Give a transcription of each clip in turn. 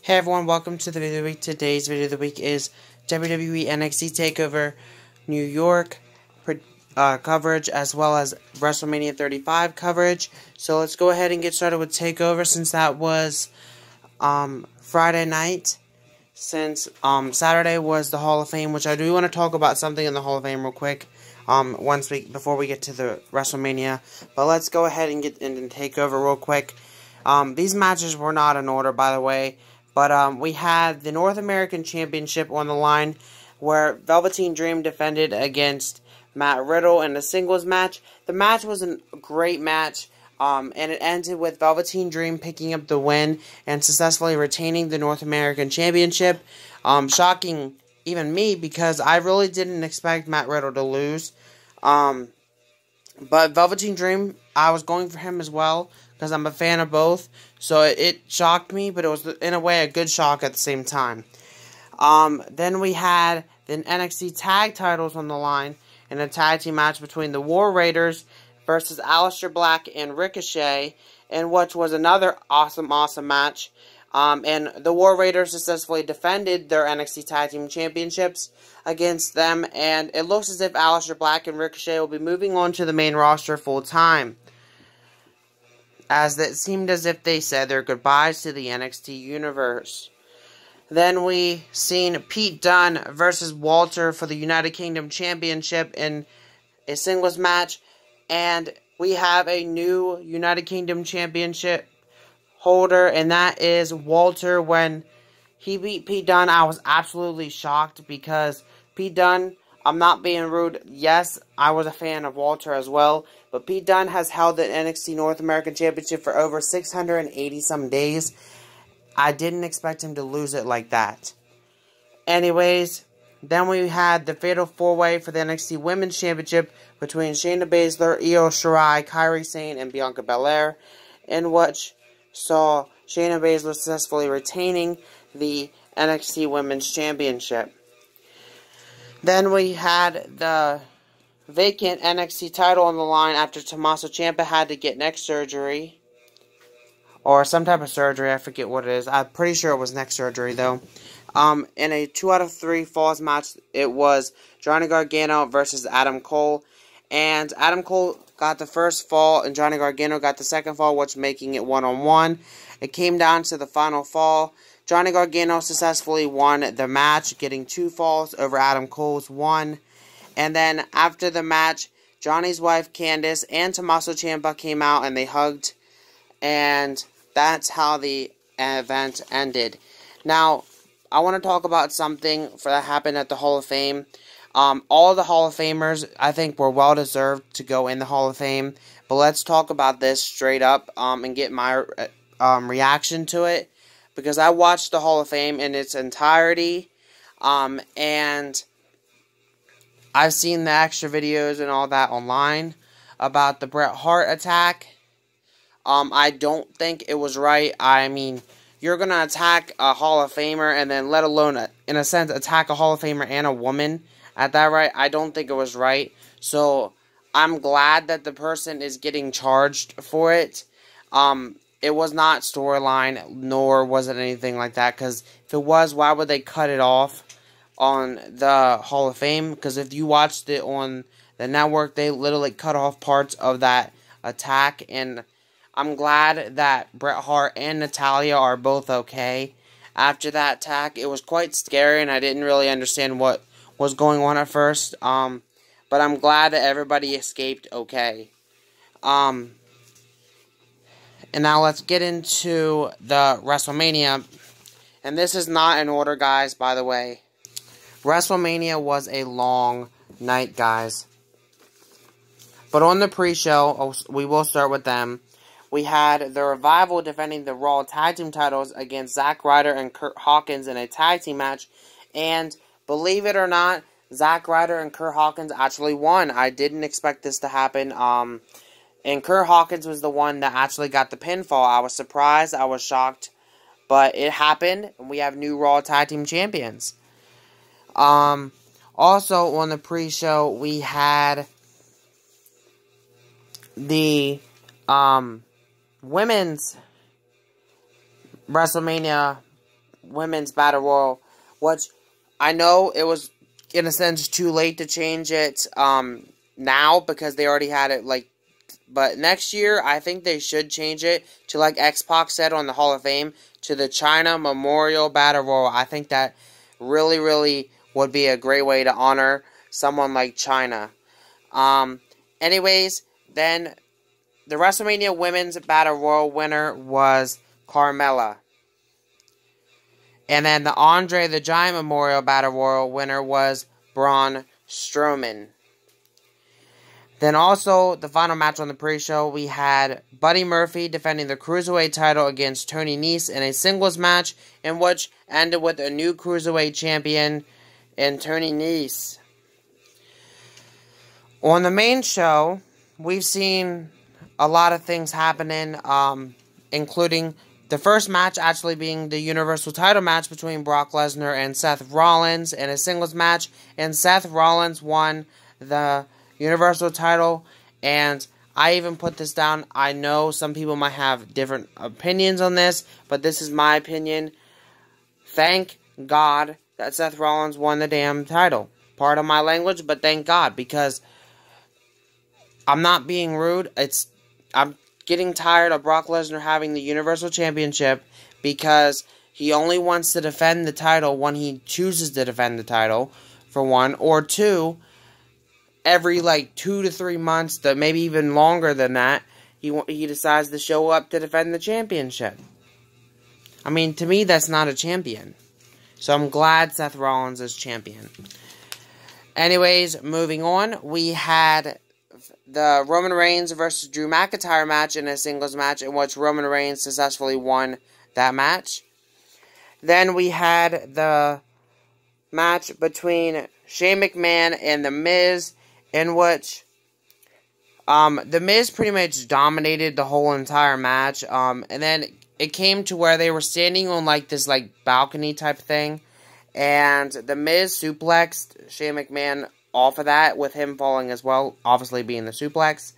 Hey everyone, welcome to the video of the week. Today's video of the week is WWE NXT TakeOver New York coverage, as well as WrestleMania 35 coverage. So let's go ahead and get started with TakeOver, since that was Friday night. Since Saturday was the Hall of Fame, which I do want to talk about something in the Hall of Fame real quick. Before we get to the WrestleMania, but let's go ahead and get into TakeOver real quick. These matches were not in order, by the way. But we had the North American Championship on the line, where Velveteen Dream defended against Matt Riddle in a singles match. The match was a great match, and it ended with Velveteen Dream picking up the win and successfully retaining the North American Championship. Shocking even me, because I really didn't expect Matt Riddle to lose. But Velveteen Dream, I was going for him as well, because I'm a fan of both. So it shocked me, but it was, in a way, a good shock at the same time. Then we had the NXT tag titles on the line in a tag team match between the War Raiders versus Aleister Black and Ricochet, in which was another awesome match. And the War Raiders successfully defended their NXT Tag Team Championships against them, and it looks as if Aleister Black and Ricochet will be moving on to the main roster full-time, as it seemed as if they said their goodbyes to the NXT universe. Then we seen Pete Dunne versus Walter for the United Kingdom Championship in a singles match, and we have a new United Kingdom Championship holder, and that is Walter. When he beat Pete Dunne, I was absolutely shocked, because Pete Dunne, I'm not being rude, yes, I was a fan of Walter as well, but Pete Dunne has held the NXT North American Championship for over 680 some days. I didn't expect him to lose it like that. Anyways, then we had the Fatal 4-Way for the NXT Women's Championship between Shayna Baszler, Io Shirai, Kairi Sane, and Bianca Belair, in which saw Shayna Baszler successfully retaining the NXT Women's Championship. Then we had the vacant NXT title on the line after Tommaso Ciampa had to get neck surgery, or some type of surgery, I forget what it is. I'm pretty sure it was neck surgery, though. In a 2 out of 3 falls match, it was Johnny Gargano versus Adam Cole, and Adam Cole got the first fall, and Johnny Gargano got the second fall, which making it 1-on-1. It came down to the final fall. Johnny Gargano successfully won the match, getting 2 falls over Adam Cole's 1. And then after the match, Johnny's wife Candice and Tommaso Ciampa came out and they hugged, and that's how the event ended. Now, I want to talk about something that happened at the Hall of Fame. All the Hall of Famers, I think, were well-deserved to go in the Hall of Fame. But let's talk about this straight up and get my reaction to it. Because I watched the Hall of Fame in its entirety. And I've seen the extra videos and all that online about the Bret Hart attack. I don't think it was right. I mean, you're going to attack a Hall of Famer, and then let alone, in a sense, attack a Hall of Famer and a woman. At that right, I don't think it was right. So, I'm glad that the person is getting charged for it. It was not storyline, nor was it anything like that. Because if it was, why would they cut it off on the Hall of Fame? Because if you watched it on the network, they literally cut off parts of that attack. And I'm glad that Bret Hart and Natalya are both okay after that attack. It was quite scary, and I didn't really understand what was going on at first. But I'm glad that everybody escaped okay. And now let's get into the WrestleMania. And this is not in order, guys, by the way. WrestleMania was a long night, guys. But on the pre-show, we will start with them. We had the Revival defending the Raw Tag Team titles against Zack Ryder and Kurt Hawkins in a tag team match. And believe it or not, Zack Ryder and Kurt Hawkins actually won. I didn't expect this to happen. And Kurt Hawkins was the one that actually got the pinfall. I was surprised. I was shocked. But it happened. And we have new Raw Tag Team Champions. Also, on the pre-show, we had the women's WrestleMania Women's Battle Royal, which I know it was, in a sense, too late to change it now because they already had it, like, but next year, I think they should change it to, like X-Pac said on the Hall of Fame, to the China Memorial Battle Royal. I think that really, really would be a great way to honor someone like China. Anyways, then the WrestleMania Women's Battle Royal winner was Carmella. And then the Andre the Giant Memorial Battle Royal winner was Braun Strowman. Then also, the final match on the pre-show, we had Buddy Murphy defending the Cruiserweight title against Tony Nese in a singles match, in which ended with a new Cruiserweight champion in Tony Nese. On the main show, we've seen a lot of things happening, including the first match actually being the Universal title match between Brock Lesnar and Seth Rollins in a singles match, and Seth Rollins won the Universal title. And I even put this down. I know some people might have different opinions on this, but this is my opinion. Thank God that Seth Rollins won the damn title. Part of my language, but thank God, because I'm not being rude. I'm getting tired of Brock Lesnar having the Universal Championship because he only wants to defend the title when he chooses to defend the title, for one, or two, every like 2 to 3 months, maybe even longer than that, he decides to show up to defend the championship. I mean, to me, that's not a champion. So I'm glad Seth Rollins is champion. Anyways, moving on, we had the Roman Reigns versus Drew McIntyre match in a singles match, in which Roman Reigns successfully won that match. Then we had the match between Shane McMahon and The Miz, in which The Miz pretty much dominated the whole entire match. And then it came to where they were standing on like this like balcony type thing, and The Miz suplexed Shane McMahon off of that, with him falling as well, obviously being the suplex.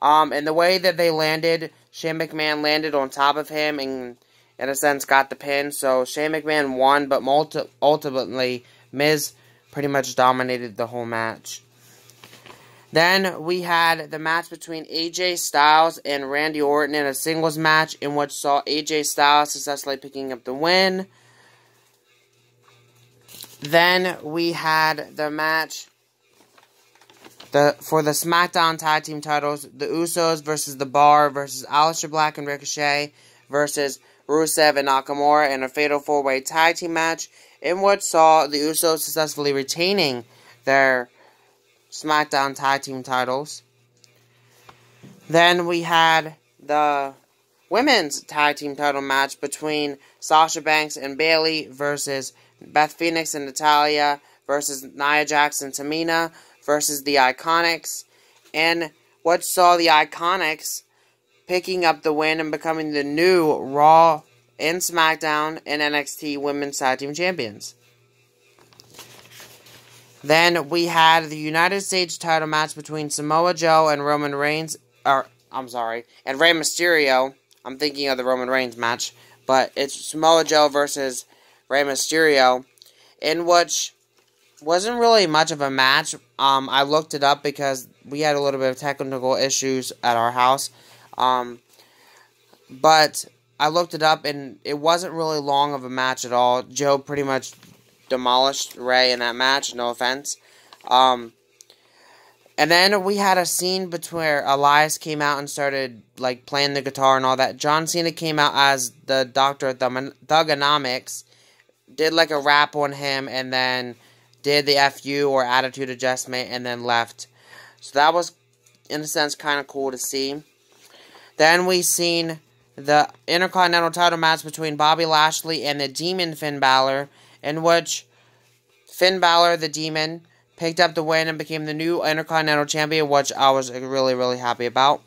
And the way that they landed, Shane McMahon landed on top of him and, in a sense, got the pin. So Shane McMahon won, but ultimately, Miz pretty much dominated the whole match. Then we had the match between AJ Styles and Randy Orton in a singles match, in which saw AJ Styles successfully picking up the win. Then we had the match for the SmackDown Tag Team titles, the Usos versus The Bar versus Aleister Black and Ricochet versus Rusev and Nakamura in a Fatal 4-Way Tag Team match, in which saw the Usos successfully retaining their SmackDown Tag Team titles. Then we had the Women's Tag Team title match between Sasha Banks and Bayley versus Beth Phoenix and Natalya versus Nia Jax and Tamina versus the Iconics, and what saw the Iconics picking up the win and becoming the new Raw and SmackDown and NXT Women's Tag Team Champions. Then we had the United States title match between Samoa Joe and Roman Reigns, and Rey Mysterio. I'm thinking of the Roman Reigns match, but it's Samoa Joe versus Rey Mysterio, in which wasn't really much of a match. I looked it up because we had a little bit of technical issues at our house. But I looked it up, and it wasn't really long of a match at all. Joe pretty much demolished Rey in that match, no offense. And then we had a scene where Elias came out and started like playing the guitar and all that. John Cena came out as the Doctor of Thugonomics, did like a rap on him, and then did the FU or attitude adjustment, and then left. So that was, in a sense, kind of cool to see. Then we seen the Intercontinental title match between Bobby Lashley and the Demon Finn Balor, in which Finn Balor, the Demon, picked up the win and became the new Intercontinental Champion, which I was really, really happy about.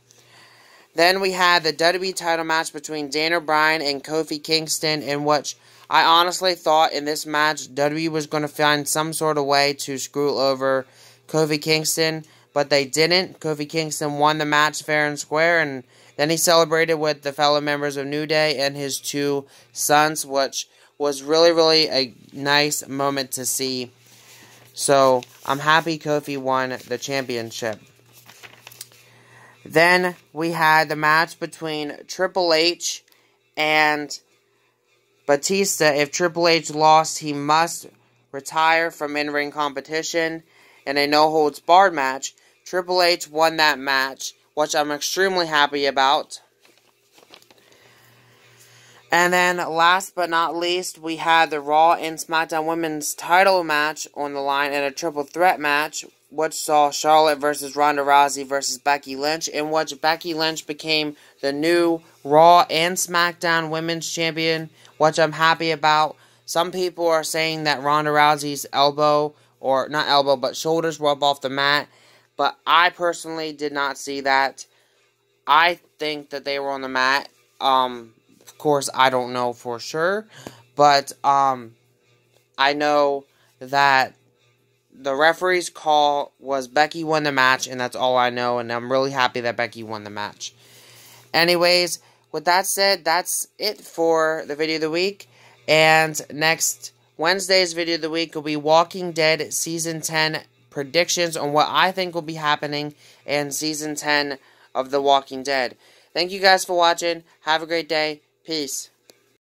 Then we had the WWE title match between Daniel Bryan and Kofi Kingston, in which I honestly thought in this match WWE was going to find some sort of way to screw over Kofi Kingston, but they didn't. Kofi Kingston won the match fair and square, and Then he celebrated with the fellow members of New Day and his 2 sons, which was really, really a nice moment to see. So, I'm happy Kofi won the championship. Then, we had the match between Triple H and Batista. If Triple H lost, he must retire from in-ring competition in a no-holds-barred match. Triple H won that match, which I'm extremely happy about. And then, last but not least, we had the Raw and SmackDown Women's title match on the line in a triple threat match, which saw Charlotte versus Ronda Rousey versus Becky Lynch, in which Becky Lynch became the new Raw and SmackDown Women's Champion, which I'm happy about. Some people are saying that Ronda Rousey's elbow, or not elbow, but shoulders were up off the mat, but I personally did not see that. I think that they were on the mat. Of course, I don't know for sure, but I know that the referee's call was Becky won the match, and that's all I know, and I'm really happy that Becky won the match. Anyways, with that said, that's it for the video of the week, and next Wednesday's video of the week will be Walking Dead Season 10 predictions on what I think will be happening in Season 10 of The Walking Dead. Thank you guys for watching. Have a great day. Peace.